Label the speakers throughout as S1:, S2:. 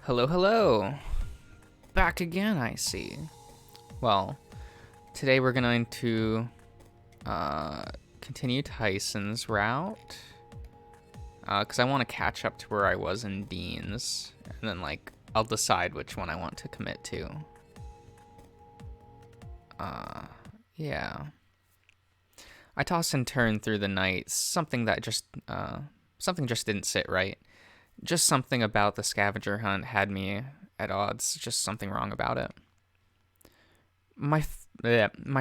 S1: Hello, hello. Back again, I see. Well, today we're going to continue Tyson's route. Because I want to catch up to where I was in Dean's. And then, I'll decide which one I want to commit to. Yeah. I toss and turn through the night. Something just didn't sit right. Just something about the scavenger hunt had me at odds. Just something wrong about it. My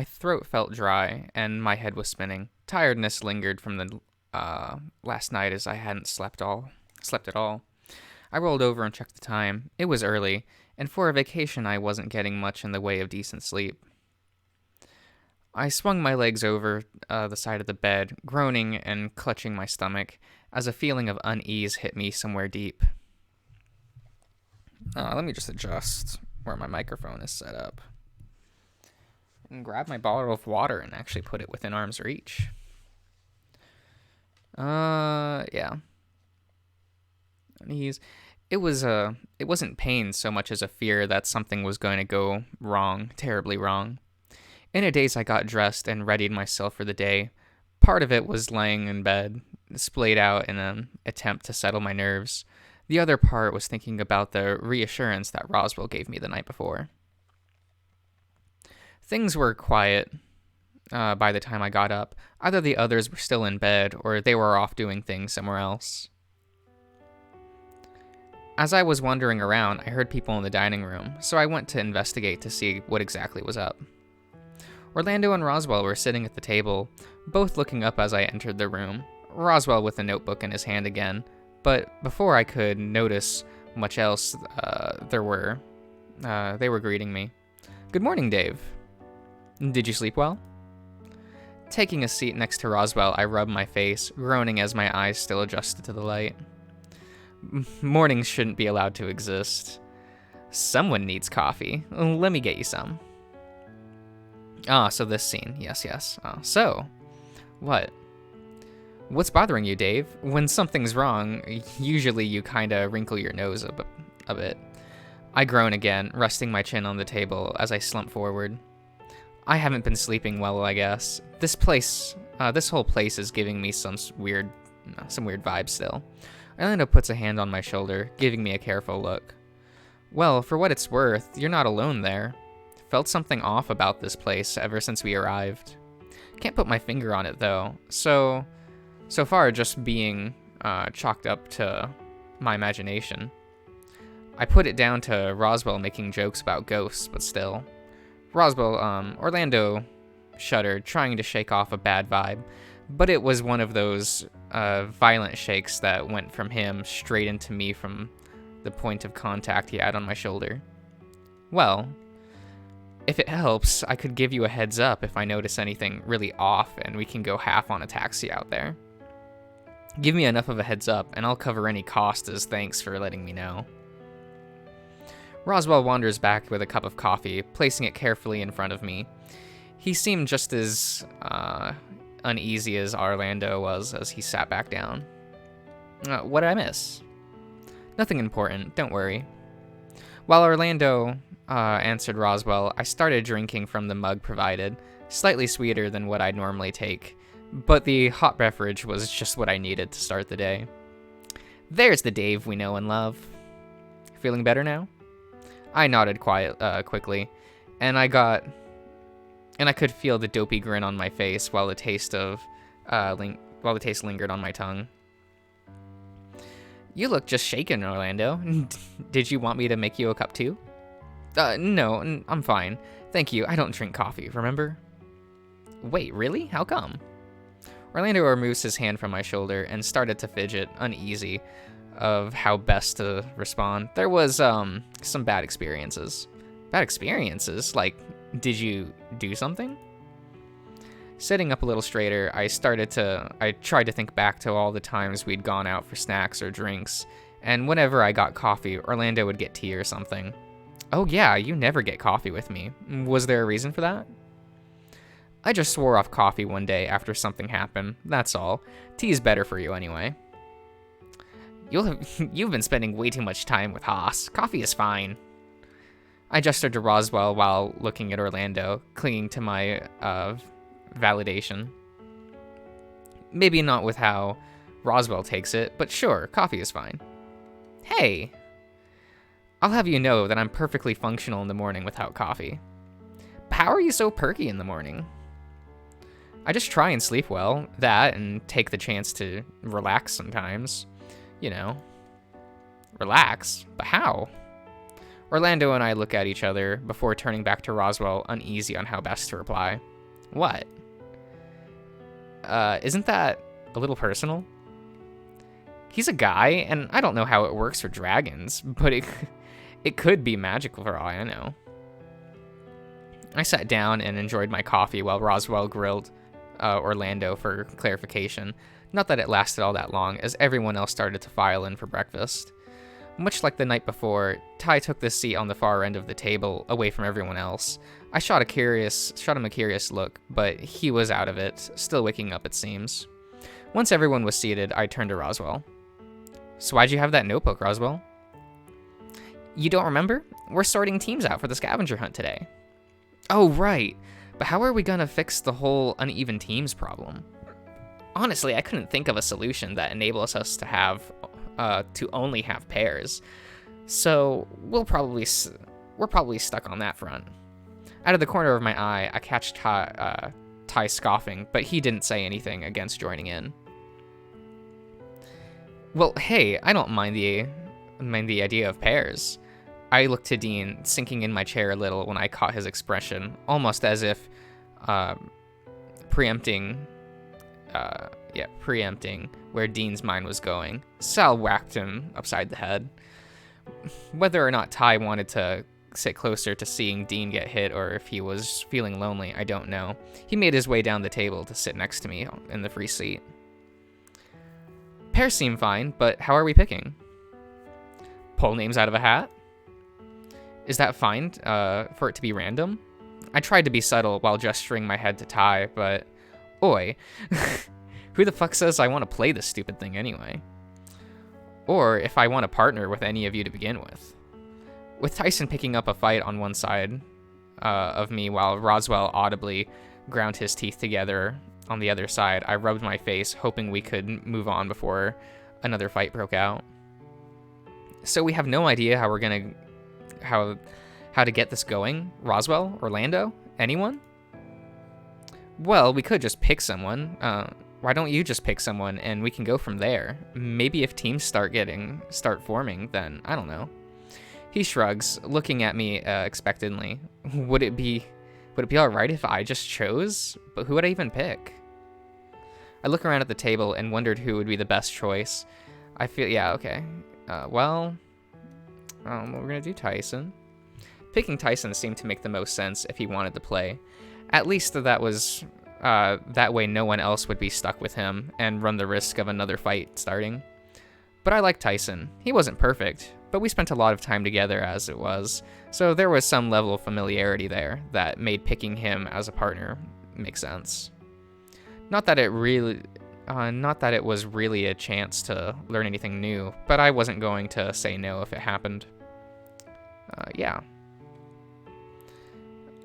S1: throat felt dry, and my head was spinning. Tiredness lingered from the last night as I hadn't slept at all. I rolled over and checked the time. It was early, and for a vacation I wasn't getting much in the way of decent sleep. I swung my legs over the side of the bed, groaning and clutching my stomach, as a feeling of unease hit me somewhere deep. Let me just adjust where my microphone is set up. And grab my bottle of water and actually put it within arm's reach. Yeah. Unease. It wasn't pain so much as a fear that something was going to go wrong, terribly wrong. In a daze, I got dressed and readied myself for the day. Part of it was laying in bed, splayed out in an attempt to settle my nerves. The other part was thinking about the reassurance that Roswell gave me the night before. Things were quiet by the time I got up. Either the others were still in bed, or they were off doing things somewhere else. As I was wandering around, I heard people in the dining room, so I went to investigate to see what exactly was up. Orlando and Roswell were sitting at the table, both looking up as I entered the room, Roswell with a notebook in his hand again, but before I could notice much else, they were greeting me. "Good morning, Dave. Did you sleep well?" Taking a seat next to Roswell, I rubbed my face, groaning as my eyes still adjusted to the light. Mornings shouldn't be allowed to exist. Someone needs coffee. Let me get you some. So this scene. Yes. What? What's bothering you, Dave? When something's wrong, usually you kinda wrinkle your nose a bit. I groan again, resting my chin on the table as I slump forward. I haven't been sleeping well, I guess. This whole place is giving me some weird vibes still. Orlando puts a hand on my shoulder, giving me a careful look. Well, for what it's worth, you're not alone there. Felt something off about this place ever since we arrived. Can't put my finger on it though. So far just being chalked up to my imagination. I put it down to Roswell making jokes about ghosts, but still. Orlando shuddered, trying to shake off a bad vibe, but it was one of those violent shakes that went from him straight into me from the point of contact he had on my shoulder. Well, if it helps, I could give you a heads up if I notice anything really off and we can go half on a taxi out there. Give me enough of a heads up and I'll cover any cost as thanks for letting me know. Roswell wanders back with a cup of coffee, placing it carefully in front of me. He seemed just as uneasy as Orlando was as he sat back down. What did I miss? Nothing important, don't worry. While Orlando answered Roswell, I started drinking from the mug provided, slightly sweeter than what I'd normally take, but the hot beverage was just what I needed to start the day. There's the Dave we know and love. Feeling better now? I nodded quickly, and I could feel the dopey grin on my face while the taste lingered on my tongue. You look just shaken, Orlando. Did you want me to make you a cup too? No, I'm fine. Thank you, I don't drink coffee, remember? Wait, really? How come? Orlando removes his hand from my shoulder and started to fidget, uneasy of how best to respond. There was, some bad experiences. Bad experiences? Like, did you do something? Sitting up a little straighter, I tried to think back to all the times we'd gone out for snacks or drinks, and whenever I got coffee, Orlando would get tea or something. Oh yeah, you never get coffee with me. Was there a reason for that? I just swore off coffee one day after something happened, that's all. Tea's better for you anyway. You've been spending way too much time with Haas. Coffee is fine. I gestured to Roswell while looking at Orlando, clinging to my validation. Maybe not with how Roswell takes it, but sure, coffee is fine. Hey! I'll have you know that I'm perfectly functional in the morning without coffee. But how are you so perky in the morning? I just try and sleep well, that, and take the chance to relax sometimes. You know, relax, but how? Orlando and I look at each other before turning back to Roswell, uneasy on how best to reply. What? Isn't that a little personal? He's a guy, and I don't know how it works for dragons, but it could be magical for all I know. I sat down and enjoyed my coffee while Roswell grilled Orlando for clarification. Not that it lasted all that long, as everyone else started to file in for breakfast. Much like the night before, Ty took the seat on the far end of the table, away from everyone else. I shot him a curious look, but he was out of it, still waking up it seems. Once everyone was seated, I turned to Roswell. So why'd you have that notebook, Roswell? You don't remember? We're sorting teams out for the scavenger hunt today. Oh, right. But how are we gonna fix the whole uneven teams problem? Honestly, I couldn't think of a solution that enables us to only have pairs. So we're probably stuck on that front. Out of the corner of my eye, I catch Ty scoffing, but he didn't say anything against joining in. Well, hey, I don't mind the idea of pairs. I looked to Dean, sinking in my chair a little when I caught his expression, almost as if preempting where Dean's mind was going. Sal whacked him upside the head. Whether or not Ty wanted to sit closer to seeing Dean get hit or if he was feeling lonely, I don't know. He made his way down the table to sit next to me in the free seat. Pairs seem fine, but how are we picking? Pull names out of a hat? Is that fine for it to be random? I tried to be subtle while gesturing my head to Ty, but oi, who the fuck says I want to play this stupid thing anyway? Or if I want to partner with any of you to begin with. With Tyson picking up a fight on one side of me while Roswell audibly ground his teeth together on the other side, I rubbed my face, hoping we could move on before another fight broke out. So we have no idea how we're gonna how to get this going? Roswell? Orlando? Anyone? Well, we could just pick someone. Why don't you just pick someone and we can go from there? Maybe if teams start forming, then I don't know. He shrugs, looking at me expectantly. Would it be all right if I just chose? But who would I even pick? I look around at the table and wondered who would be the best choice. I feel, yeah, okay. We're gonna do Tyson. Picking Tyson seemed to make the most sense if he wanted to play. At least that way no one else would be stuck with him and run the risk of another fight starting. But I like Tyson. He wasn't perfect, but we spent a lot of time together as it was, so there was some level of familiarity there that made picking him as a partner make sense. Not that it was really a chance to learn anything new, but I wasn't going to say no if it happened. Yeah.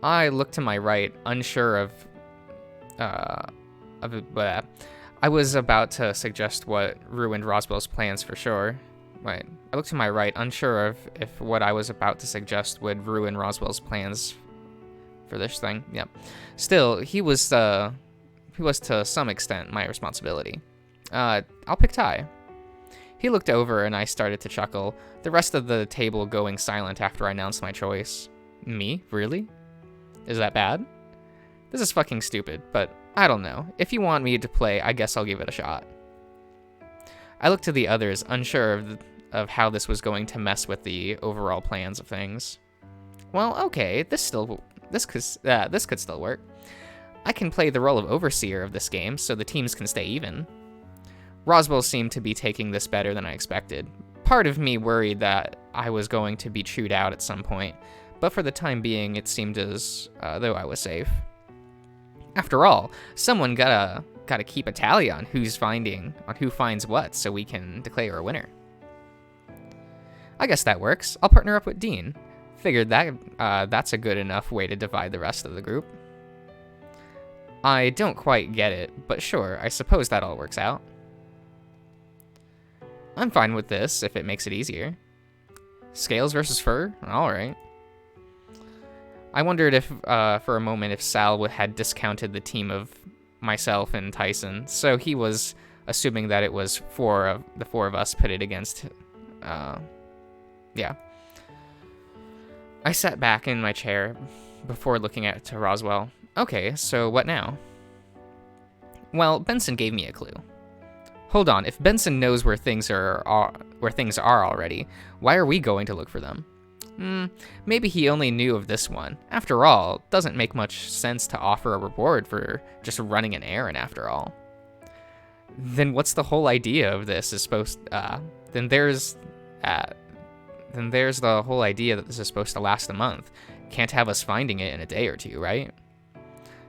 S1: I looked to my right, unsure of I was about to suggest what ruined Roswell's plans for sure. Wait, I looked to my right, unsure if what I was about to suggest would ruin Roswell's plans for this thing. Yep. Still, he was to some extent my responsibility. I'll pick Ty. He looked over and I started to chuckle, the rest of the table going silent after I announced my choice. Me? Really? Is that bad? This is fucking stupid, but I don't know. If you want me to play, I guess I'll give it a shot. I looked to the others, unsure of how this was going to mess with the overall plans of things. Well, okay, this could still work. I can play the role of overseer of this game, so the teams can stay even. Roswell seemed to be taking this better than I expected. Part of me worried that I was going to be chewed out at some point, but for the time being, it seemed as though I was safe. After all, someone gotta keep a tally on who finds what, so we can declare a winner. I guess that works. I'll partner up with Dean. Figured that that's a good enough way to divide the rest of the group. I don't quite get it, but sure, I suppose that all works out. I'm fine with this, if it makes it easier. Scales versus fur? Alright. I wondered if, for a moment, if Sal had discounted the team of myself and Tyson, so he was assuming that it was the four of us pitted against, yeah. I sat back in my chair before looking to Roswell. Okay, so what now? Well, Benson gave me a clue. Hold on, if Benson knows where things are already, why are we going to look for them? Maybe he only knew of this one. After all, it doesn't make much sense to offer a reward for just running an errand after all. Then what's the whole idea of this is then there's the whole idea that this is supposed to last a month. Can't have us finding it in a day or two, right?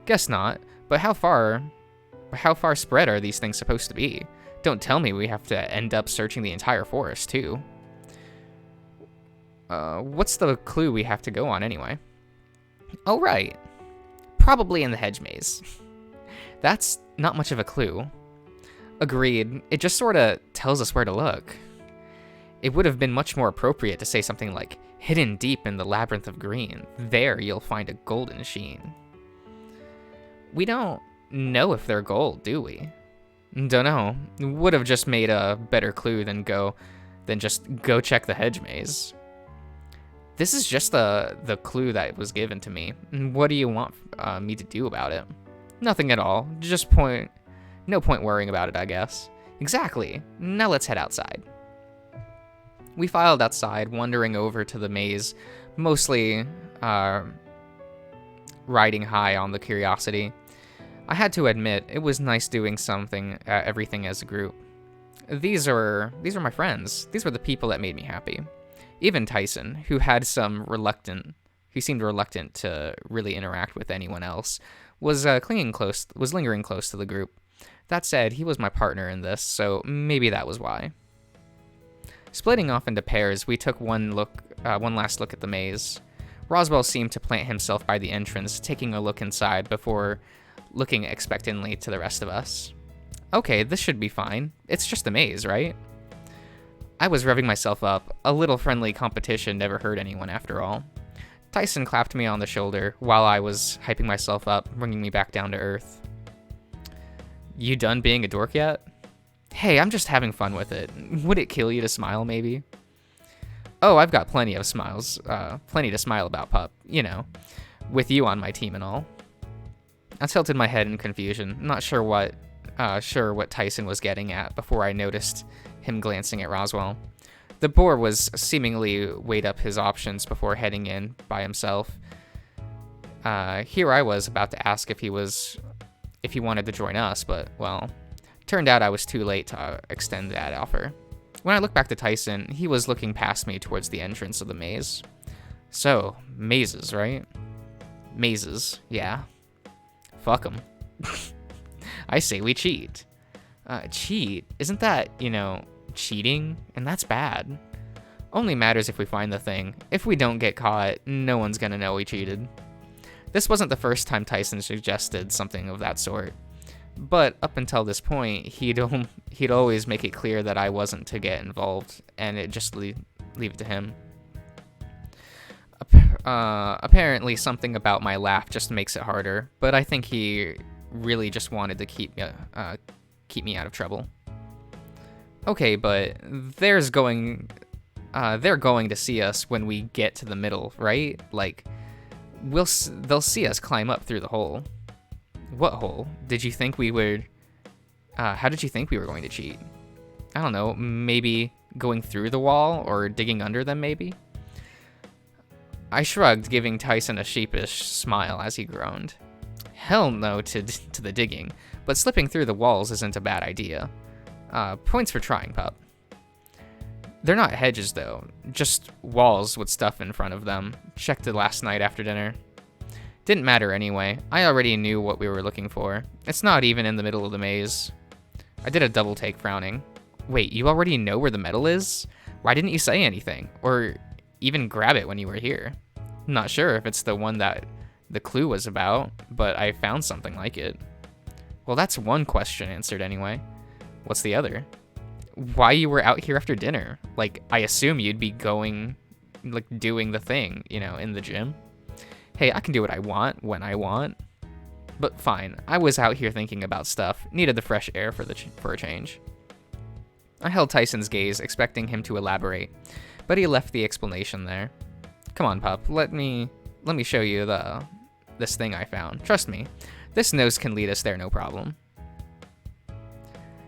S1: Guess not, but how far spread are these things supposed to be? Don't tell me we have to end up searching the entire forest, too. What's the clue we have to go on, anyway? Oh, right. Probably in the hedge maze. That's not much of a clue. Agreed. It just sorta tells us where to look. It would have been much more appropriate to say something like, hidden deep in the labyrinth of green. There you'll find a golden sheen. We don't know if they're gold, do we? Dunno. Would have just made a better clue than just go check the hedge maze. This is just the clue that was given to me. What do you want me to do about it? Nothing at all. No point worrying about it, I guess. Exactly. Now let's head outside. We filed outside, wandering over to the maze, mostly riding high on the curiosity. I had to admit, it was nice doing everything as a group. These are my friends. These were the people that made me happy. Even Tyson, who seemed reluctant to really interact with anyone else, was lingering close to the group. That said, he was my partner in this, so maybe that was why. Splitting off into pairs, we took one last look at the maze. Roswell seemed to plant himself by the entrance, taking a look inside before looking expectantly to the rest of us. Okay, this should be fine. It's just a maze, right? I was revving myself up. A little friendly competition never hurt anyone after all. Tyson clapped me on the shoulder while I was hyping myself up, bringing me back down to earth. You done being a dork yet? Hey, I'm just having fun with it. Would it kill you to smile, maybe? Oh, I've got plenty to smile about, pup. You know, with you on my team and all. I tilted my head in confusion, not sure what Tyson was getting at before I noticed him glancing at Roswell. The boar was seemingly weighed up his options before heading in by himself. Here I was about to ask if he wanted to join us, but, well, turned out I was too late to extend that offer. When I looked back to Tyson, he was looking past me towards the entrance of the maze. So, mazes, right? Mazes, yeah. Fuck 'em. I say we cheat. Cheat? Isn't that, cheating? And that's bad. Only matters if we find the thing. If we don't get caught, no one's gonna know we cheated. This wasn't the first time Tyson suggested something of that sort. But up until this point, he'd always make it clear that I wasn't to get involved, and it just leave it to him. Apparently something about my laugh just makes it harder, but I think he really just wanted to keep me out of trouble. Okay, but they're going to see us when we get to the middle, right? Like, they'll see us climb up through the hole. What hole? Did you think we would? How did you think we were going to cheat? I don't know, maybe going through the wall or digging under them, maybe? I shrugged, giving Tyson a sheepish smile as he groaned. Hell no to the digging, but slipping through the walls isn't a bad idea. Points for trying, pup. They're not hedges, though, just walls with stuff in front of them. Checked it last night after dinner. Didn't matter anyway. I already knew what we were looking for. It's not even in the middle of the maze. I did a double take, frowning. Wait, you already know where the metal is? Why didn't you say anything? Or even grab it when you were here? I'm not sure if it's the one that the clue was about, but I found something like it. Well, that's one question answered anyway. What's the other? Why you were out here after dinner? Like, I assume you'd be going, like, doing the thing, in the gym. Hey, I can do what I want when I want. But fine, I was out here thinking about stuff, needed the fresh air for a change. I held Tyson's gaze, expecting him to elaborate, but he left the explanation there. Come on, pup, let me show you this thing I found. Trust me, this nose can lead us there no problem.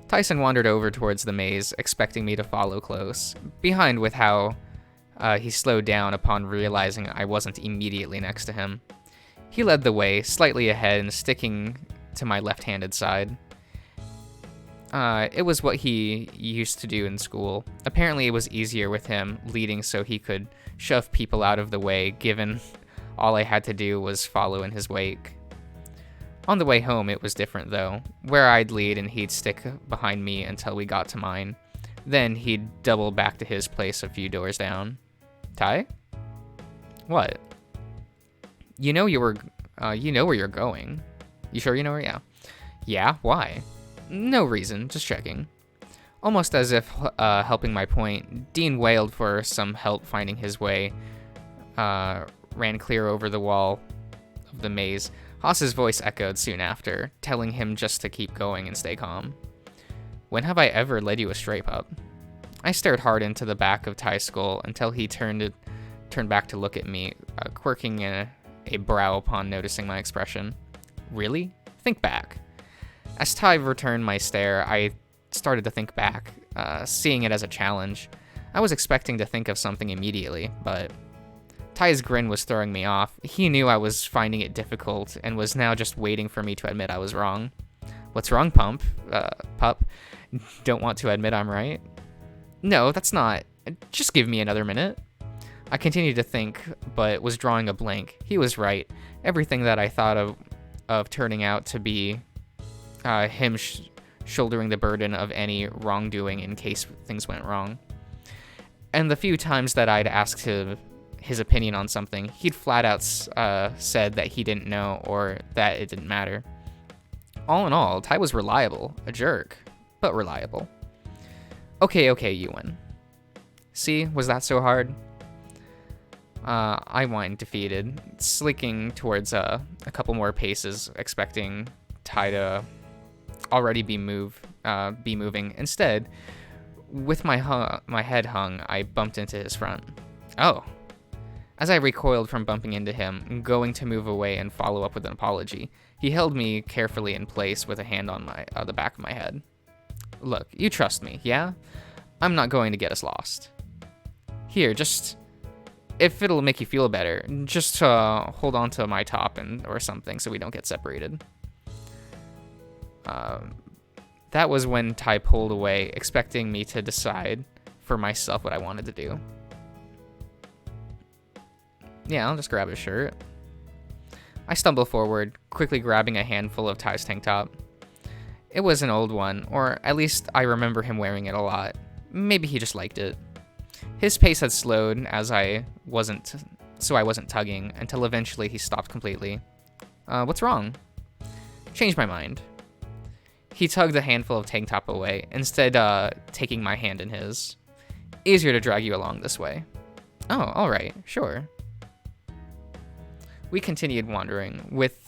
S1: Tyson wandered over towards the maze, expecting me to follow close, behind with how he slowed down upon realizing I wasn't immediately next to him. He led the way, slightly ahead and sticking to my left-handed side. It was what he used to do in school. Apparently it was easier with him leading so he could shove people out of the way, given all I had to do was follow in his wake. On the way home, it was different though, where I'd lead and he'd stick behind me until we got to mine. Then he'd double back to his place a few doors down. Ty? What? You know where you're going. You sure you know where? Yeah. Yeah, why? No reason, just checking. Almost as if helping my point, Dean wailed for some help finding his way, ran clear over the wall of the maze. Haas's voice echoed soon after, telling him just to keep going and stay calm. When have I ever led you astray, pup? I stared hard into the back of Ty's skull until he turned back to look at me, quirking a brow upon noticing my expression. Really? Think back. As Ty returned my stare, I started to think back, seeing it as a challenge. I was expecting to think of something immediately, but Ty's grin was throwing me off. He knew I was finding it difficult and was now just waiting for me to admit I was wrong. What's wrong, pup? Don't want to admit I'm right? No, that's not. Just give me another minute. I continued to think, but was drawing a blank. He was right. Everything that I thought of turning out to be him shouldering the burden of any wrongdoing in case things went wrong. And the few times that I'd asked his opinion on something, he'd flat out said that he didn't know or that it didn't matter. All in all, Ty was reliable. A jerk, but reliable. Okay, Ewan. See, was that so hard? I whined, defeated, slinking towards a couple more paces, expecting Ty to already be moving. Instead, with my head hung, I bumped into his front. Oh. As I recoiled from bumping into him, going to move away and follow up with an apology, he held me carefully in place with a hand on the back of my head. Look, you trust me, yeah? I'm not going to get us lost. Here, just... if it'll make you feel better, just hold on to my top or something so we don't get separated. That was when Ty pulled away, expecting me to decide for myself what I wanted to do. Yeah, I'll just grab his shirt. I stumbled forward, quickly grabbing a handful of Ty's tank top. It was an old one, or at least I remember him wearing it a lot. Maybe he just liked it. His pace had slowed so I wasn't tugging, until eventually he stopped completely. What's wrong? Changed my mind. He tugged a handful of tank top away, instead taking my hand in his. Easier to drag you along this way. Oh, alright, sure. We continued wandering, with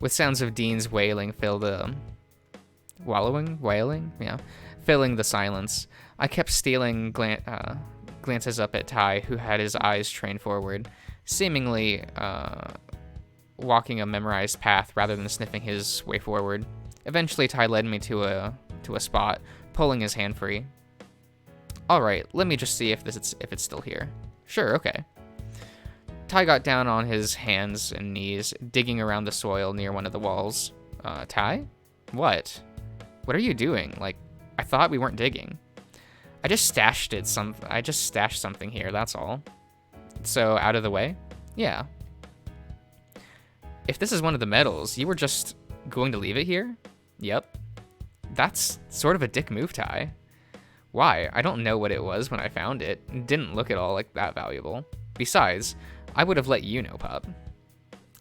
S1: sounds of Dean's wailing filling the silence. I kept stealing glances up at Ty, who had his eyes trained forward, seemingly walking a memorized path rather than sniffing his way forward. Eventually, Ty led me to a spot, pulling his hand free. All right, let me just see if it's still here. Sure, okay. Ty got down on his hands and knees, digging around the soil near one of the walls. Ty? What? What are you doing? Like, I thought we weren't digging. I just stashed something here, that's all. So, out of the way? Yeah. If this is one of the medals, you were just going to leave it here? Yep. That's sort of a dick move, Ty. Why? I don't know what it was when I found it. It didn't look at all like that valuable. Besides, I would have let you know, pup.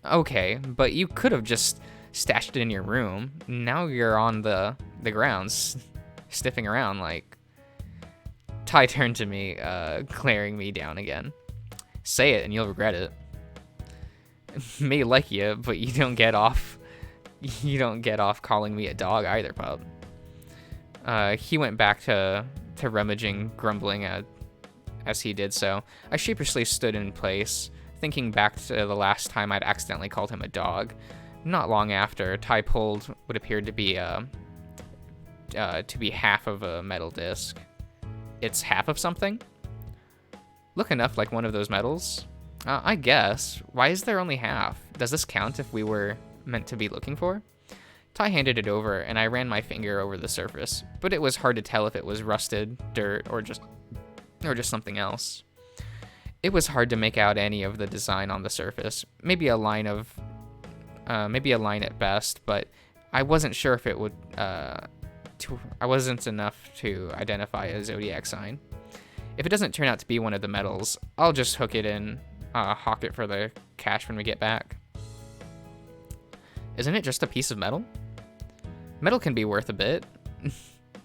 S1: Okay, but you could have just stashed it in your room. Now you're on the grounds, sniffing around like... Ty turned to me, glaring me down again. Say it and you'll regret it. May like you, but you don't get off calling me a dog either, pup. He went back to rummaging, grumbling as he did so. I sheepishly stood in place, thinking back to the last time I'd accidentally called him a dog. Not long after, Ty pulled what appeared to be half of a metal disc. It's half of something? Look enough like one of those metals. I guess. Why is there only half? Does this count if we were meant to be looking for? Ty handed it over, and I ran my finger over the surface, but it was hard to tell if it was rusted, dirt, or just something else. It was hard to make out any of the design on the surface. Maybe a line at best, but I wasn't sure if it would. I wasn't enough to identify a zodiac sign. If it doesn't turn out to be one of the metals, I'll just hook it in, hawk it for the cash when we get back. Isn't it just a piece of metal? Metal can be worth a bit.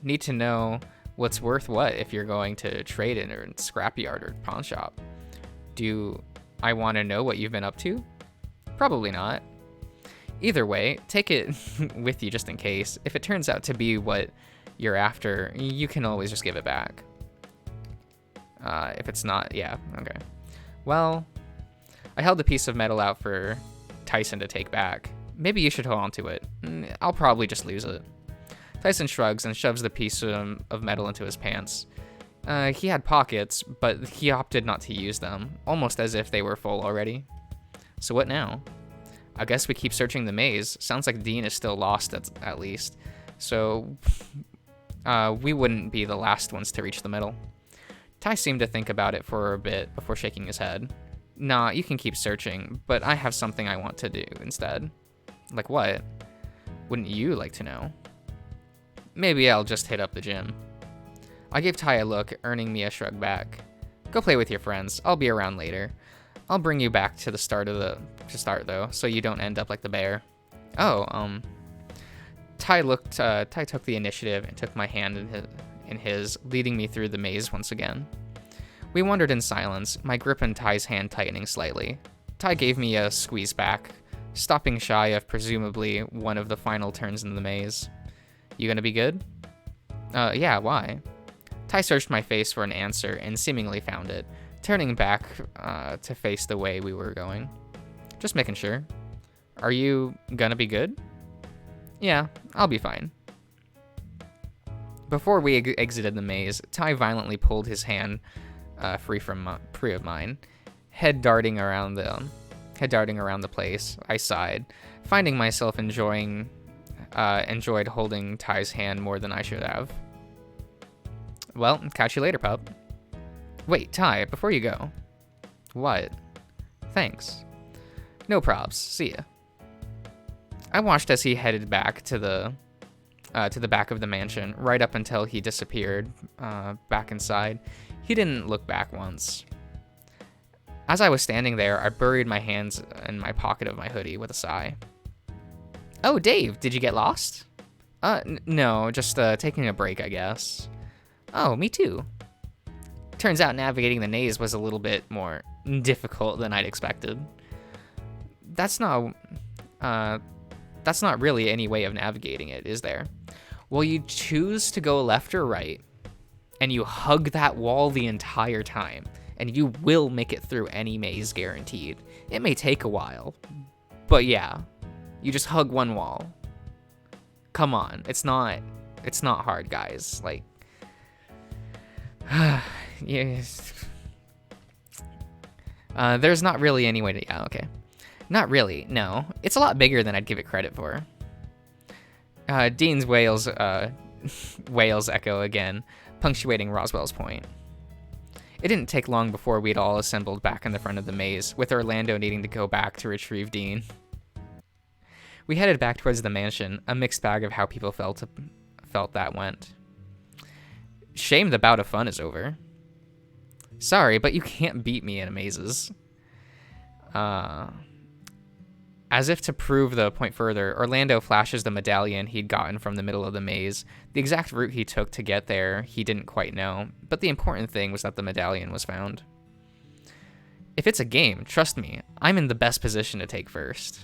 S1: Need to know what's worth what if you're going to trade it or scrapyard or pawn shop. Do I want to know what you've been up to? Probably not. Either way, take it with you just in case. If it turns out to be what you're after, you can always just give it back. If it's not, yeah, okay. Well, I held the piece of metal out for Tyson to take back. Maybe you should hold on to it. I'll probably just lose it. Tyson shrugs and shoves the piece of metal into his pants. He had pockets, but he opted not to use them, almost as if they were full already. So what now? I guess we keep searching the maze. Sounds like Dean is still lost at least. So we wouldn't be the last ones to reach the middle. Ty seemed to think about it for a bit before shaking his head. Nah, you can keep searching, but I have something I want to do instead. Like what? Wouldn't you like to know? Maybe I'll just hit up the gym. I gave Ty a look, earning me a shrug back. Go play with your friends. I'll be around later. I'll bring you back to the start though, so you don't end up like the bear. Oh, Ty took the initiative and took my hand in his, leading me through the maze once again. We wandered in silence, my grip in Ty's hand tightening slightly. Ty gave me a squeeze back, stopping shy of presumably one of the final turns in the maze. You gonna be good? Yeah, why? Ty searched my face for an answer and seemingly found it, turning back to face the way we were going. Just making sure. Are you gonna be good? Yeah, I'll be fine. Before we exited the maze, Ty violently pulled his hand free of mine, head darting around the place. I sighed, finding myself enjoyed holding Ty's hand more than I should have. Well, catch you later, pup. Wait, Ty, before you go. What? Thanks. No probs. See ya. I watched as he headed back to the back of the mansion, right up until he disappeared back inside. He didn't look back once. As I was standing there, I buried my hands in my pocket of my hoodie with a sigh. Oh, Dave, did you get lost? No, just taking a break, I guess. Oh, me too. Turns out navigating the maze was a little bit more difficult than I'd expected. That's not really any way of navigating it, is there? Well, you choose to go left or right, and you hug that wall the entire time, and you will make it through any maze, guaranteed. It may take a while, but yeah, you just hug one wall. Come on, it's not hard, guys. Like, yes. There's not really any way to, yeah, okay. Not really, no. It's a lot bigger than I'd give it credit for. Dean's wails echo again, punctuating Roswell's point. It didn't take long before we'd all assembled back in the front of the maze, with Orlando needing to go back to retrieve Dean. We headed back towards the mansion, a mixed bag of how people felt that went. Shame the bout of fun is over. Sorry, but you can't beat me in mazes. As if to prove the point further, Orlando flashes the medallion he'd gotten from the middle of the maze. The exact route he took to get there, he didn't quite know, but the important thing was that the medallion was found. If it's a game, trust me, I'm in the best position to take first.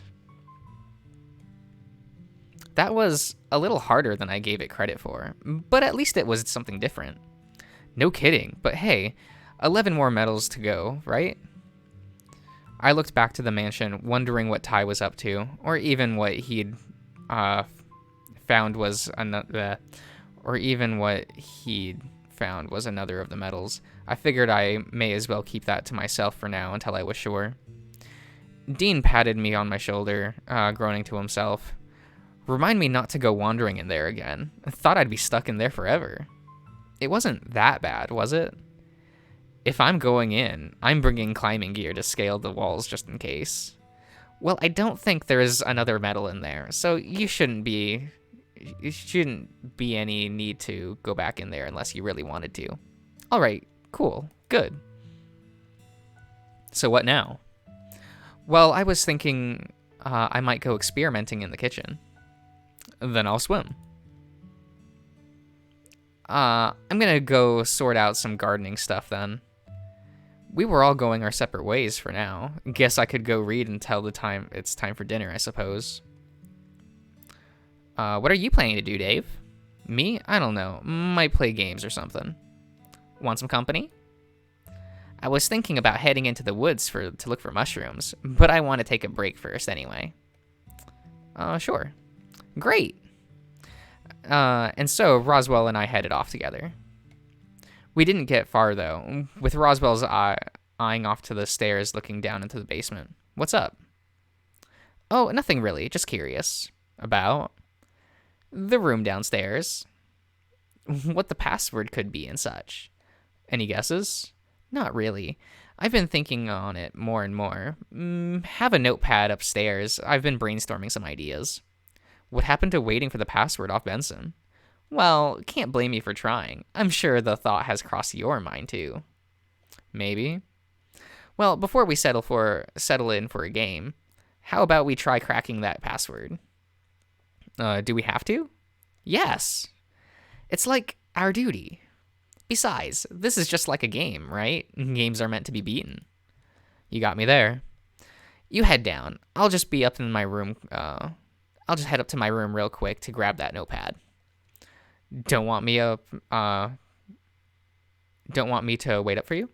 S1: That was a little harder than I gave it credit for, but at least it was something different. No kidding, but hey, 11 more medals to go, right? I looked back to the mansion, wondering what Ty was up to, or even what he'd found was another of the medals. I figured I may as well keep that to myself for now until I was sure. Dean patted me on my shoulder, groaning to himself. Remind me not to go wandering in there again. I thought I'd be stuck in there forever. It wasn't that bad, was it? If I'm going in, I'm bringing climbing gear to scale the walls just in case. Well, I don't think there is another medal in there, so you shouldn't be any need to go back in there unless you really wanted to. All right, cool, good. So what now? Well, I was thinking I might go experimenting in the kitchen. Then I'll swim. I'm gonna go sort out some gardening stuff then. We were all going our separate ways for now. Guess I could go read until it's time for dinner, I suppose. What are you planning to do, Dave? Me? I don't know. Might play games or something. Want some company? I was thinking about heading into the woods to look for mushrooms, but I want to take a break first anyway. Sure. Great. And so Roswell and I headed off together. We didn't get far, though, with Roswell's eyeing off to the stairs looking down into the basement. What's up? Oh, nothing really, just curious. About? The room downstairs. What the password could be and such. Any guesses? Not really. I've been thinking on it more and more. Have a notepad upstairs. I've been brainstorming some ideas. What happened to waiting for the password off Benson? Well, can't blame you for trying. I'm sure the thought has crossed your mind too. Maybe. Well, before we settle in for a game, how about we try cracking that password? Do we have to? Yes. It's like our duty. Besides, this is just like a game, right? Games are meant to be beaten. You got me there. You head down. I'll just be up in my room. I'll just head up to my room real quick to grab that notepad. Don't want me to wait up for you?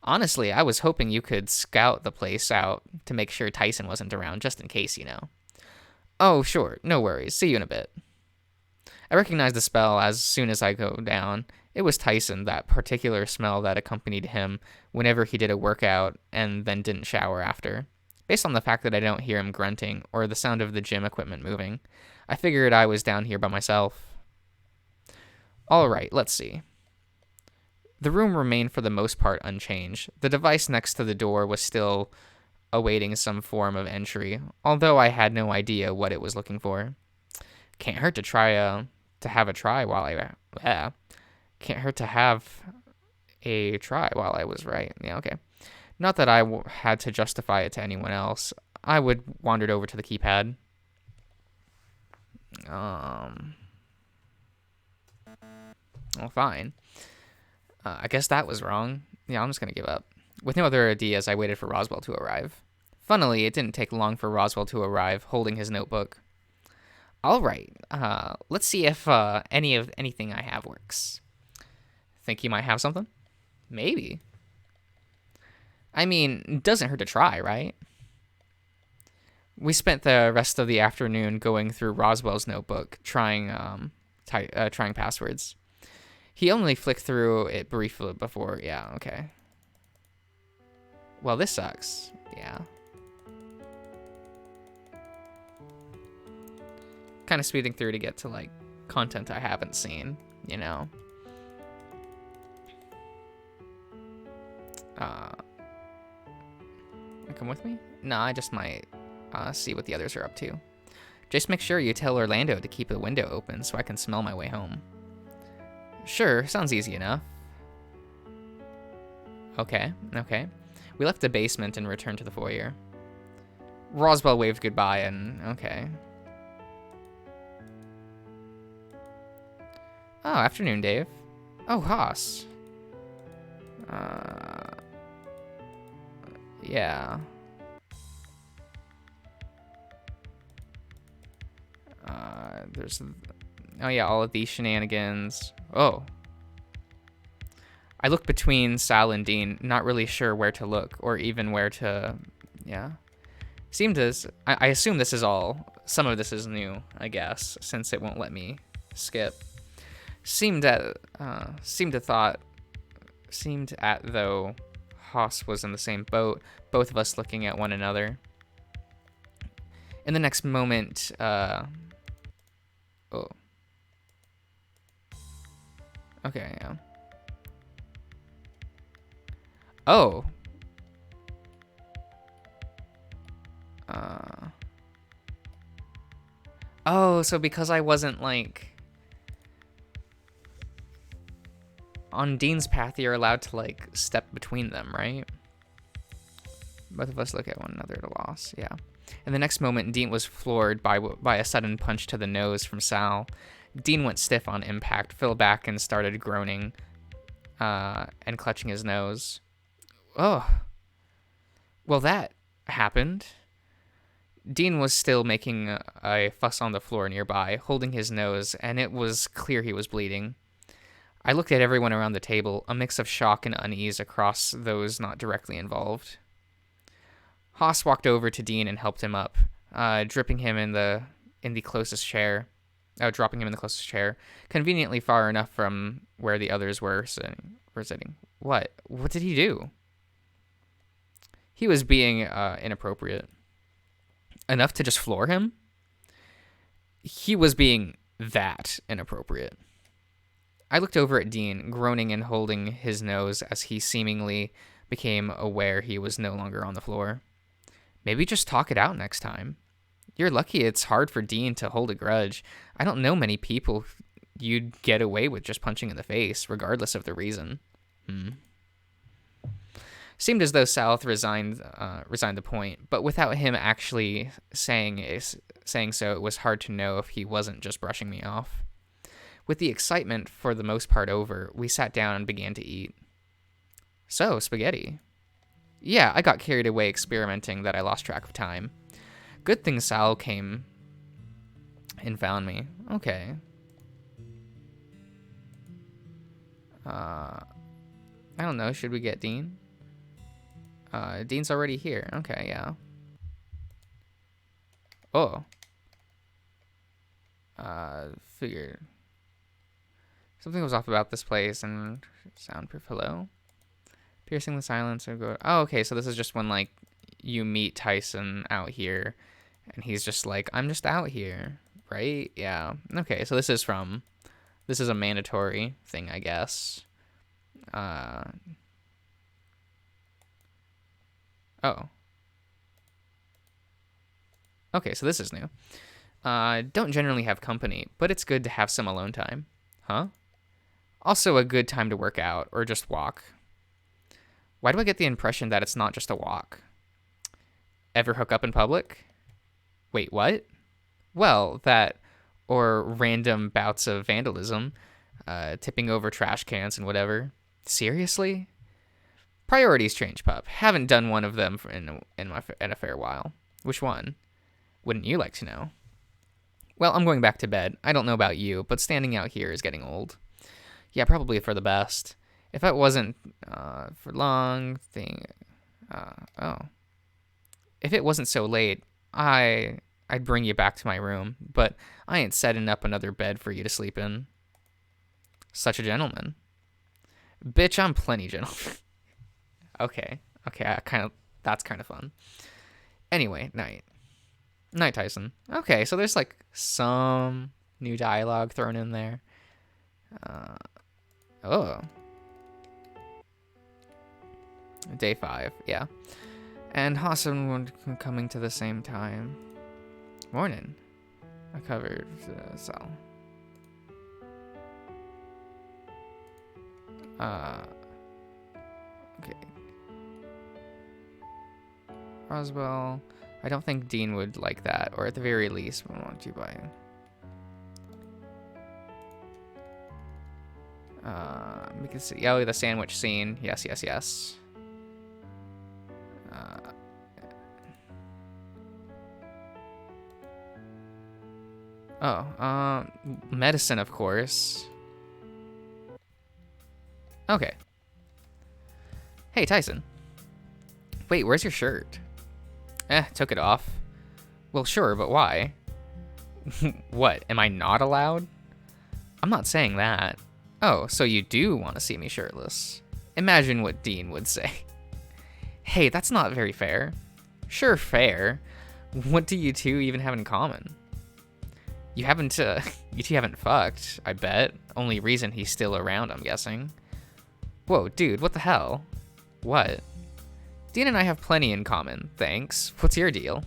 S1: Honestly, I was hoping you could scout the place out to make sure Tyson wasn't around, just in case, you know. Oh, sure, no worries. See you in a bit. I recognize the smell as soon as I go down. It was Tyson, that particular smell that accompanied him whenever he did a workout and then didn't shower after. Based on the fact that I don't hear him grunting or the sound of the gym equipment moving, I figured I was down here by myself. All right, let's see. The room remained for the most part unchanged. The device next to the door was still awaiting some form of entry, although I had no idea what it was looking for. Can't hurt to have a try while I was right. Yeah, okay. Not that I had to justify it to anyone else. I would wandered over to the keypad. Well, fine. I guess that was wrong. Yeah, I'm just going to give up. With no other ideas, I waited for Roswell to arrive. Funnily, it didn't take long for Roswell to arrive, holding his notebook. All right, let's see if anything I have works. Think you might have something? Maybe. I mean, it doesn't hurt to try, right? We spent the rest of the afternoon going through Roswell's notebook, trying passwords. He only flicked through it briefly before, yeah, okay. Well, this sucks, yeah. Kind of speeding through to get to, like, content I haven't seen, you know? Come with me? No, I just might see what the others are up to. Just make sure you tell Orlando to keep the window open so I can smell my way home. Sure, sounds easy enough. Okay, okay. We left the basement and returned to the foyer. Roswell waved goodbye and okay. Oh, afternoon, Dave. Oh, Haas. Yeah. There's... Oh, yeah, all of these shenanigans. Oh. I look between Sal and Dean, not really sure where to look, or even where to... Yeah. Seemed as... I assume this is all... Some of this is new, I guess, since it won't let me skip. Seemed at though Haas was in the same boat, both of us looking at one another. In the next moment, oh. Okay, yeah. Oh. Oh, so because I wasn't, like... On Dean's path, you're allowed to, like, step between them, right? Both of us look at one another at a loss, yeah. In the next moment, Dean was floored by a sudden punch to the nose from Sal. Dean went stiff on impact, fell back, and started groaning and clutching his nose. Oh. Well, that happened. Dean was still making a fuss on the floor nearby, holding his nose, and it was clear he was bleeding. I looked at everyone around the table, a mix of shock and unease across those not directly involved. Haas walked over to Dean and helped him up, dropping him in the closest chair, conveniently far enough from where the others were sitting. What? What did he do? He was being inappropriate. Enough to just floor him? He was being that inappropriate. I looked over at Dean, groaning and holding his nose as he seemingly became aware he was no longer on the floor. Maybe just talk it out next time. You're lucky it's hard for Dean to hold a grudge. I don't know many people you'd get away with just punching in the face, regardless of the reason. Seemed as though South resigned the point, but without him actually saying so, it was hard to know if he wasn't just brushing me off. With the excitement for the most part over, we sat down and began to eat. So, spaghetti. Yeah, I got carried away experimenting that I lost track of time. Good thing Sal came and found me. Okay. I don't know, should we get Dean? Dean's already here. Okay, yeah. Oh. Figured. Something was off about this place and soundproof hello. Piercing the silence or go. Oh, okay. So this is just when like you meet Tyson out here, and he's just like, I'm just out here, right? Yeah. Okay. So this is a mandatory thing, I guess. Oh. Okay. So this is new. Don't generally have company, but it's good to have some alone time. Huh? Also a good time to work out or just walk. Why do I get the impression that it's not just a walk? Ever hook up in public? Wait, what? Well, that or random bouts of vandalism, tipping over trash cans and whatever. Seriously? Priorities change, pup. Haven't done one of them in a fair while. Which one? Wouldn't you like to know? Well, I'm going back to bed. I don't know about you, but standing out here is getting old. Yeah, probably for the best. If it wasn't for long thing, if it wasn't so late, I'd bring you back to my room. But I ain't setting up another bed for you to sleep in. Such a gentleman, bitch. I'm plenty gentleman. Okay. That's kind of fun. Anyway, night, Tyson. Okay, so there's like some new dialogue thrown in there. Day 5, yeah. And Hassan coming to the same time. Morning. I covered cell. Uh, okay. Roswell. I don't think Dean would like that, or at the very least, what want you buy? We can see. Oh, the sandwich scene. Yes, yes, yes. Medicine, of course. Okay. Hey, Tyson. Wait, where's your shirt? Took it off. Well, sure, but why? What, am I not allowed? I'm not saying that. Oh, so you do want to see me shirtless. Imagine what Dean would say. Hey, that's not very fair. Sure, fair. What do you two even have in common? You two haven't fucked, I bet. Only reason he's still around, I'm guessing. Whoa, dude, what the hell? What? Dean and I have plenty in common, thanks. What's your deal?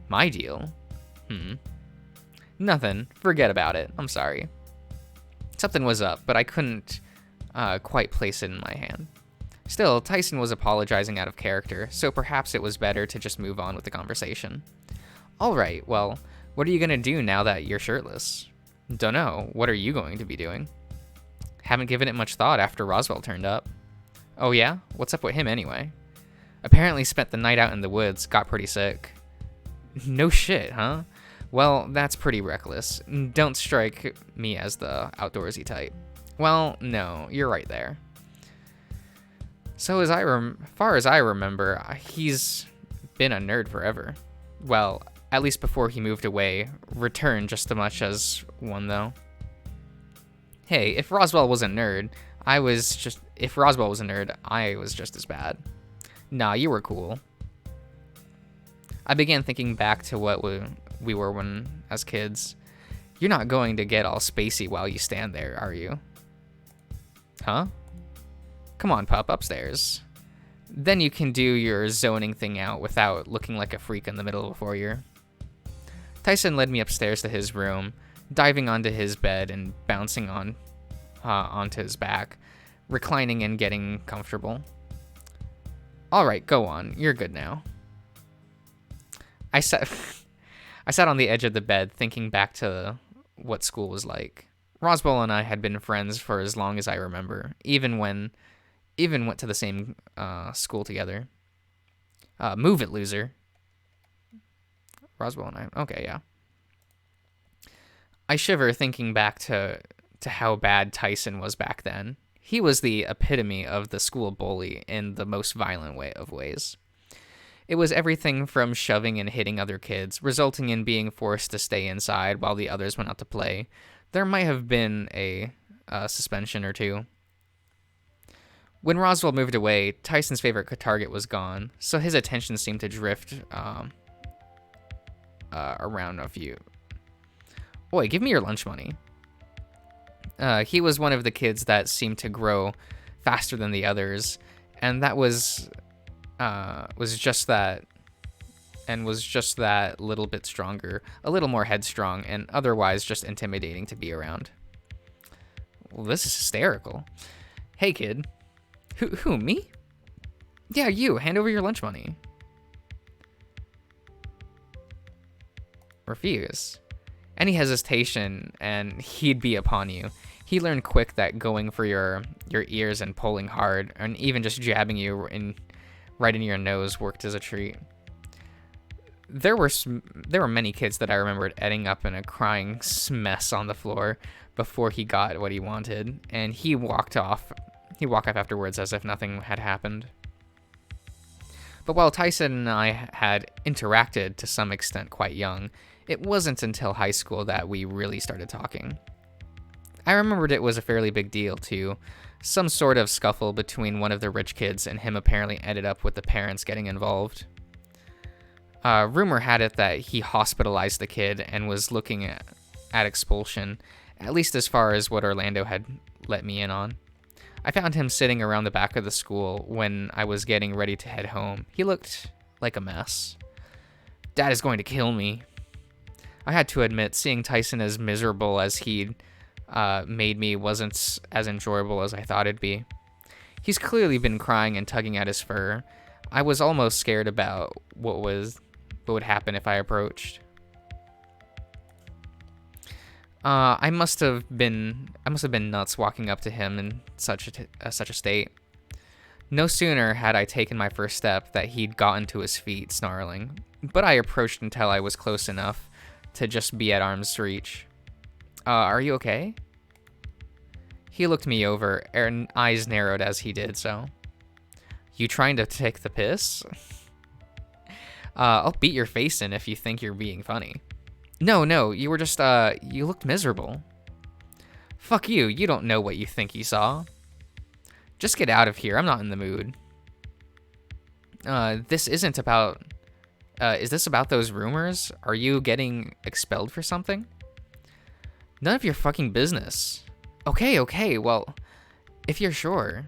S1: My deal? Nothing. Forget about it. I'm sorry. Something was up, but I couldn't quite place it in my hand. Still, Tyson was apologizing out of character, so perhaps it was better to just move on with the conversation. Alright, well, what are you gonna do now that you're shirtless? Dunno. What are you going to be doing? Haven't given it much thought after Roswell turned up. Oh yeah? What's up with him anyway? Apparently spent the night out in the woods, got pretty sick. No shit, huh? Well, that's pretty reckless. Don't strike me as the outdoorsy type. Well, no, you're right there. So as far as I remember, he's been a nerd forever. Well, at least before he moved away. Returned just as much as one, though. Hey, if Roswell was a nerd, I was just as bad. Nah, you were cool. I began thinking back to what we were when as kids. You're not going to get all spacey while you stand there, are you? Huh? Come on, pup, upstairs. Then you can do your zoning thing out without looking like a freak in the middle of a foyer. Tyson led me upstairs to his room, diving onto his bed and bouncing onto his back, reclining and getting comfortable. All right, go on. You're good now. I sat on the edge of the bed thinking back to what school was like. Roswell and I had been friends for as long as I remember, even went to the same school together. Move it, loser. Roswell and I. Okay, yeah. I shiver thinking back to how bad Tyson was back then. He was the epitome of the school bully in the most violent way of ways. It was everything from shoving and hitting other kids, resulting in being forced to stay inside while the others went out to play. There might have been a suspension or two. When Roswell moved away, Tyson's favorite target was gone, so his attention seemed to drift around a few. Oi, give me your lunch money. He was one of the kids that seemed to grow faster than the others, and that was just that little bit stronger, a little more headstrong, and otherwise just intimidating to be around. Well, this is hysterical. Hey, kid. Who, me? Yeah, you. Hand over your lunch money. Refuse. Any hesitation, and he'd be upon you. He learned quick that going for your ears and pulling hard, and even just jabbing you right in your nose worked as a treat. There were many kids that I remembered ending up in a crying mess on the floor before he got what he wanted, and he walked off afterwards as if nothing had happened. But while Tyson and I had interacted to some extent quite young, it wasn't until high school that we really started talking. I remembered it was a fairly big deal, too. Some sort of scuffle between one of the rich kids and him apparently ended up with the parents getting involved. Rumor had it that he hospitalized the kid and was looking at expulsion, at least as far as what Orlando had let me in on. I found him sitting around the back of the school when I was getting ready to head home. He looked like a mess. Dad is going to kill me. I had to admit, seeing Tyson as miserable as he'd made me wasn't as enjoyable as I thought it'd be. He's clearly been crying and tugging at his fur. I was almost scared about what would happen if I approached. I must have been nuts walking up to him in such a state. No sooner had I taken my first step that he'd gotten to his feet, snarling. But I approached until I was close enough to just be at arm's reach. Are you okay? He looked me over, and eyes narrowed as he did so. You trying to take the piss? I'll beat your face in if you think you're being funny. No, you were just, you looked miserable. Fuck you, you don't know what you think you saw. Just get out of here, I'm not in the mood. This isn't about, is this about those rumors? Are you getting expelled for something? None of your fucking business. Okay, well, if you're sure.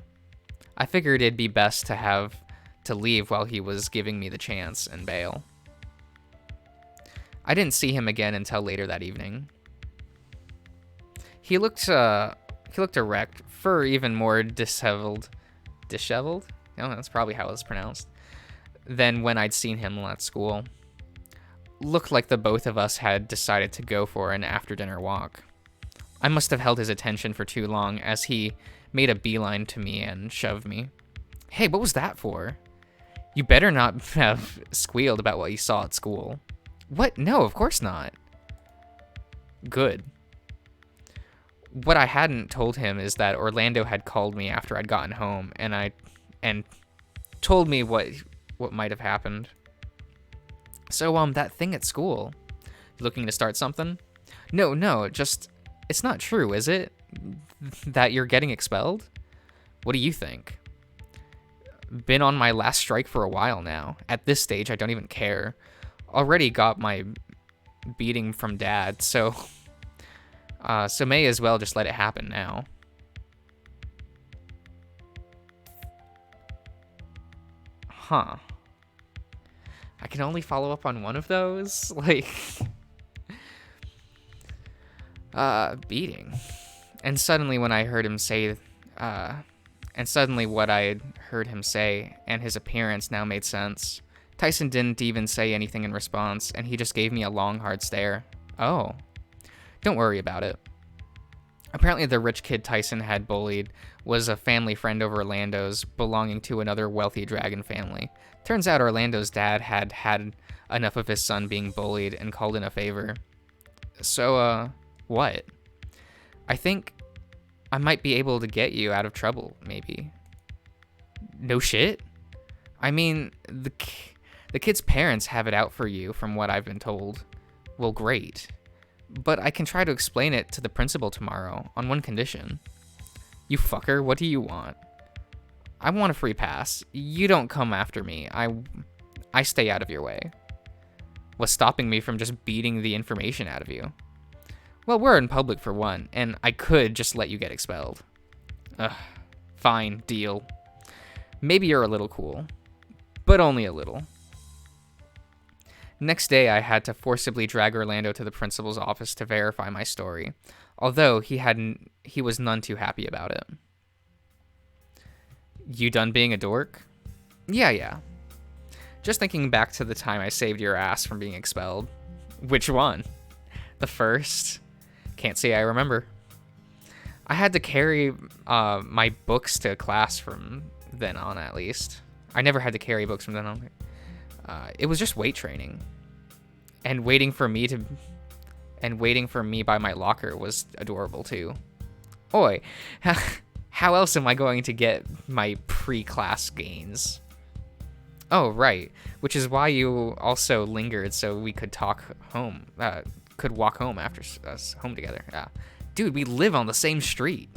S1: I figured it'd be best to have to leave while he was giving me the chance and bail. I didn't see him again until later that evening. He looked erect, fur even more disheveled? No, that's probably how it's pronounced. Than when I'd seen him at school. Looked like the both of us had decided to go for an after-dinner walk. I must have held his attention for too long as he made a beeline to me and shoved me. Hey, what was that for? You better not have squealed about what you saw at school. What? No, of course not. Good. What I hadn't told him is that Orlando had called me after I'd gotten home and told me what might have happened. So, that thing at school. Looking to start something? No, just, it's not true, is it? That you're getting expelled? What do you think? Been on my last strike for a while now. At this stage, I don't even care. Already got my beating from Dad, so may as well just let it happen now. Huh. I can only follow up on one of those? Like, beating. And suddenly what I heard him say, and his appearance now made sense. Tyson didn't even say anything in response, and he just gave me a long, hard stare. Oh. Don't worry about it. Apparently the rich kid Tyson had bullied was a family friend of Orlando's, belonging to another wealthy dragon family. Turns out Orlando's dad had had enough of his son being bullied and called in a favor. So, what? I think I might be able to get you out of trouble, maybe. No shit? I mean, the kid's parents have it out for you, from what I've been told. Well, great. But I can try to explain it to the principal tomorrow, on one condition. You fucker, what do you want? I want a free pass. You don't come after me. I stay out of your way. What's stopping me from just beating the information out of you? Well, we're in public for one, and I could just let you get expelled. Ugh, fine, deal. Maybe you're a little cool, but only a little. Next day, I had to forcibly drag Orlando to the principal's office to verify my story, although he was none too happy about it. You done being a dork? Yeah. Just thinking back to the time I saved your ass from being expelled. Which one? The first? Can't say I remember. I had to carry my books to class from then on, at least. I never had to carry books from then on. It was just weight training. And waiting for me by my locker was adorable too. Oi, how else am I going to get my pre-class gains? Oh, right. Which is why you also lingered so we could walk home after us home together. Dude, we live on the same street.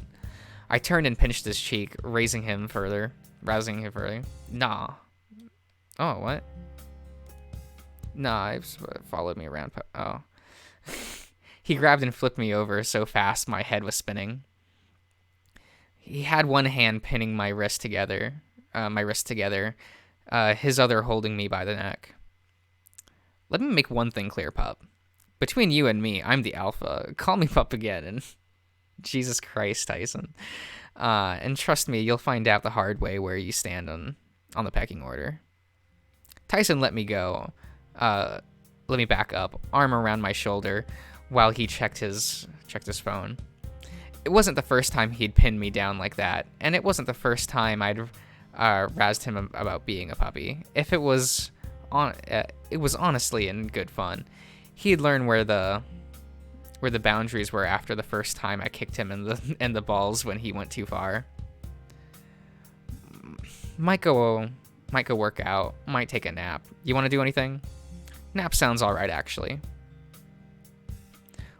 S1: I turned and pinched his cheek, rousing him further. Nah. Oh, what? Nah, he's followed me around. Oh. He grabbed and flipped me over so fast my head was spinning. He had one hand pinning my wrist together, his other holding me by the neck. Let me make one thing clear, pup. Between you and me, I'm the alpha. Call me pup again, and Jesus Christ, Tyson. And trust me, you'll find out the hard way where you stand on the pecking order. Tyson let me go. Let me back up, arm around my shoulder, while he checked his phone. It wasn't the first time he'd pinned me down like that, and it wasn't the first time I'd razzed him about being a puppy. If it was it was honestly in good fun. He'd learn where the boundaries were after the first time I kicked him in the balls when he went too far. Might go work out, might take a nap. You want to do anything? Nap sounds all right, actually.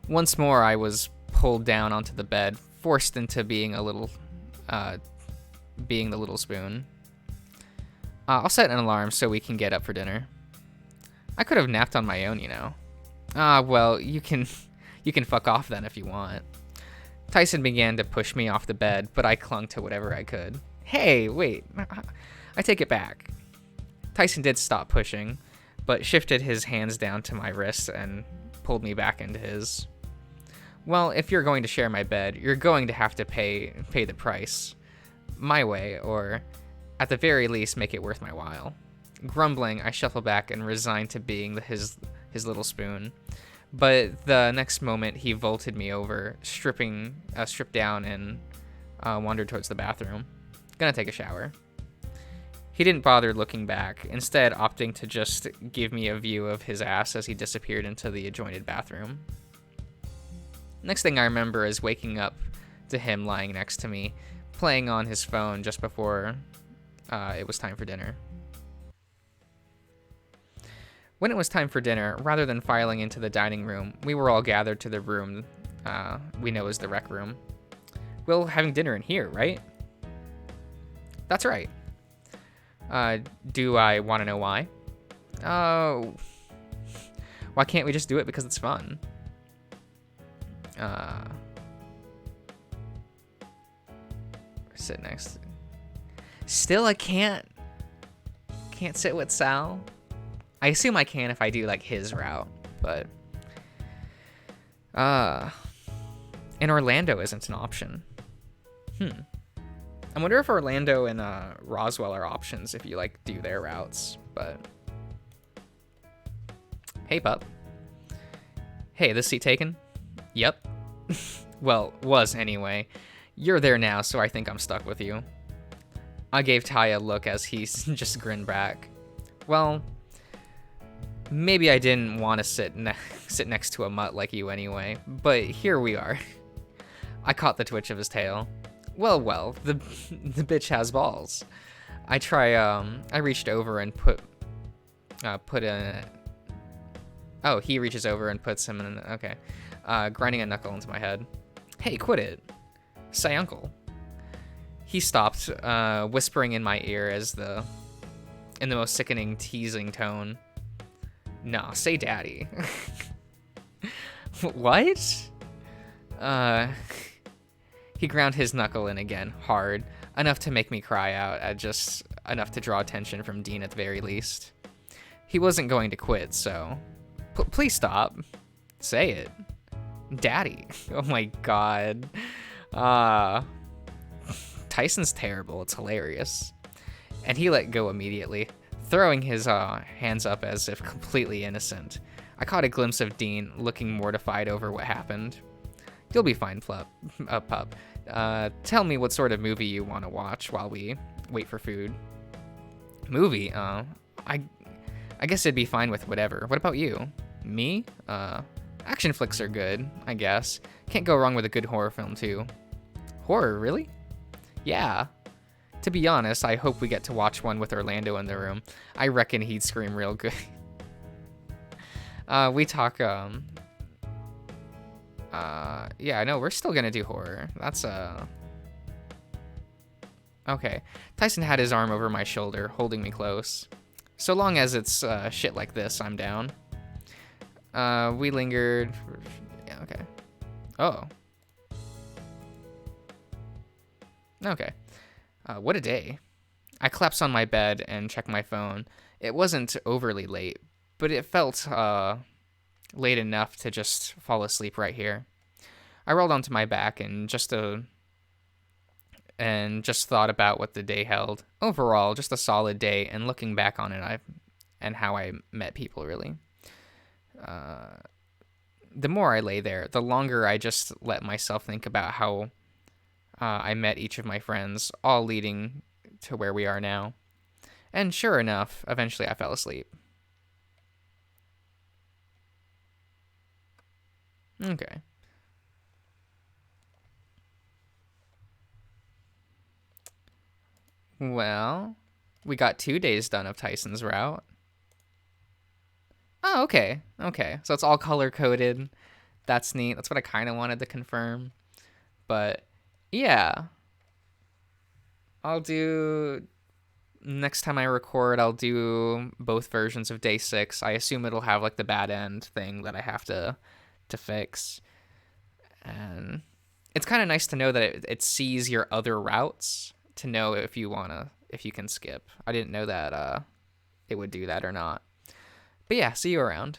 S1: Once more, I was pulled down onto the bed, forced into being the little spoon. I'll set an alarm so we can get up for dinner. I could have napped on my own, you know. Well, you can fuck off then if you want. Tyson began to push me off the bed, but I clung to whatever I could. Hey, wait. I take it back. Tyson did stop pushing, but shifted his hands down to my wrists and pulled me back into his. Well, if you're going to share my bed, you're going to have to pay the price my way, or at the very least make it worth my while. Grumbling, I shuffle back and resign to being his little spoon. But the next moment, he vaulted me over, stripped down, and wandered towards the bathroom. Gonna take a shower. He didn't bother looking back, instead opting to just give me a view of his ass as he disappeared into the adjoining bathroom. Next thing I remember is waking up to him lying next to me, playing on his phone just before it was time for dinner. When it was time for dinner, rather than filing into the dining room, we were all gathered to the room we know as the rec room. We're having dinner in here, right? That's right. Do I want to know why? Why can't we just do it because it's fun? Sit next. Still, I can't sit with Sal. I assume I can if I do like his route, but and Orlando isn't an option. I wonder if Orlando and Roswell are options if you like do their routes, but hey pup. Hey, this seat taken? Yep. Well, was anyway. You're there now, so I think I'm stuck with you. I gave Ty a look as he just grinned back. Well, maybe I didn't want to sit next to a mutt like you anyway, but here we are. I caught the twitch of his tail. Well, the bitch has balls. I reached over and put in. Oh, he reaches over and puts him in. Okay, grinding a knuckle into my head. Hey, quit it. Say uncle. He stopped, whispering in my ear in the most sickening, teasing tone. Nah, say daddy. What? He ground his knuckle in again, hard, enough to make me cry out, just enough to draw attention from Dean at the very least. He wasn't going to quit, so... Please stop. Say it. Daddy. Oh my god. Tyson's terrible, it's hilarious. And he let go immediately, throwing his hands up as if completely innocent. I caught a glimpse of Dean, looking mortified over what happened. You'll be fine, pup. Tell me what sort of movie you want to watch while we wait for food. Movie? I guess it'd be fine with whatever. What about you? Me? Action flicks are good, I guess. Can't go wrong with a good horror film, too. Horror, really? Yeah. To be honest, I hope we get to watch one with Orlando in the room. I reckon he'd scream real good. We talk, yeah, no, we're still gonna do horror. That's, okay. Tyson had his arm over my shoulder, holding me close. So long as it's, shit like this, I'm down. We lingered. Yeah, okay. Oh. Okay. What a day. I collapsed on my bed and checked my phone. It wasn't overly late, but it felt, late enough to just fall asleep right here. I rolled onto my back and just thought about what the day held. Overall, just a solid day, and looking back on it, and how I met people really. The more I lay there, the longer I just let myself think about how I met each of my friends, all leading to where we are now. And sure enough, eventually I fell asleep. Okay. Well, we got 2 days done of Tyson's route. Oh, okay. Okay. So it's all color coded. That's neat. That's what I kind of wanted to confirm. But yeah, I'll do next time I record, I'll do both versions of day 6. I assume it'll have like the bad end thing that I have to fix. And it's kind of nice to know that it sees your other routes to know if you can skip. I didn't know that it would do that or not. But yeah, see you around.